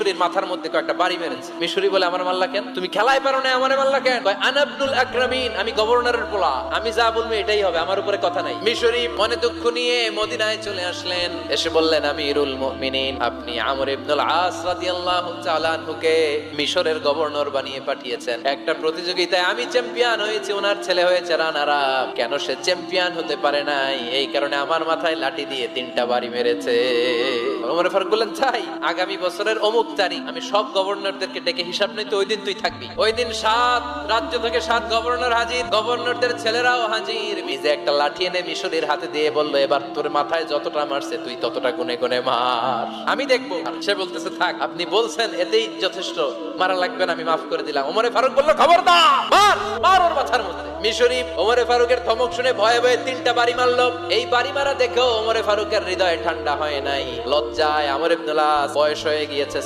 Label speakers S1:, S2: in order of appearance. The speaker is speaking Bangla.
S1: মিশরীর মাথার মধ্যে কয়েকটা বাড়ি মেরেছে। মিশরী বলে, আমার মাল্লা কেন? তুমি খেলায় পারো না, আমারে মাল্লা কেন? কয়, আনা ইবনুল আকরামিন, আমি গভর্নরের পোলা, আমি যা বলবো এটাই হবে, আমার উপরে কথা নাই। মিশরী মনে দুঃখ নিয়ে মদিনায় চলে আসলেন। এসে বললেন, আমিরুল মুমিনিন, আপনি আমর ইবনুল আস রাদিয়াল্লাহু তাআলা আনহুকে মিশরের গভর্নর বানিয়ে পাঠিয়েছেন। একটা প্রতিযোগিতায় আমি চ্যাম্পিয়ন হয়েছি, ওনার ছেলে হয়েছে রানার আপ। কেন সে চ্যাম্পিয়ন হতে পারে নাই? এই কারণে আমার মাথায় লাঠি দিয়ে 3টা বাড়ি মেরেছে। ওমর ফারুক বললেন, তাই আগামী বছরের অমুক তারিখ আমি সব গভর্নরদেরকে ডেকে হিসাব নিতে, ওই দিন তুই থাকবি। ওই দিন 7 রাজ্য থেকে 7 গভর্নর হাজির, গভর্নরদের ছেলেরাও হাজির। মিজে একটা লাঠি এনে মিশরীর হাতে দিয়ে বলল, এবার তোর মাথায় যতটা মারছে তুই ততটা গুনে গুনে মার, আমি দেখবো। সে বলতেছে, থাক, আপনি বলছেন এতেই যথেষ্ট, মারা লাগবে না, আমি মাফ করে দিলাম। ওমর ফারুক বলল, খবরদার, মার মার ওর মাথার মধ্যে। মিশরী ওমর ফারুকের ধমক শুনে ভয়ে ভয়ে 3টা বাড়ি মারলো। এই বাড়ি মারা দেখেও ওমর ফারুকের হৃদয় ঠান্ডা হয় নাই। লজ্জায় আমর ইবনুল আস বয়স হয়ে গিয়েছে,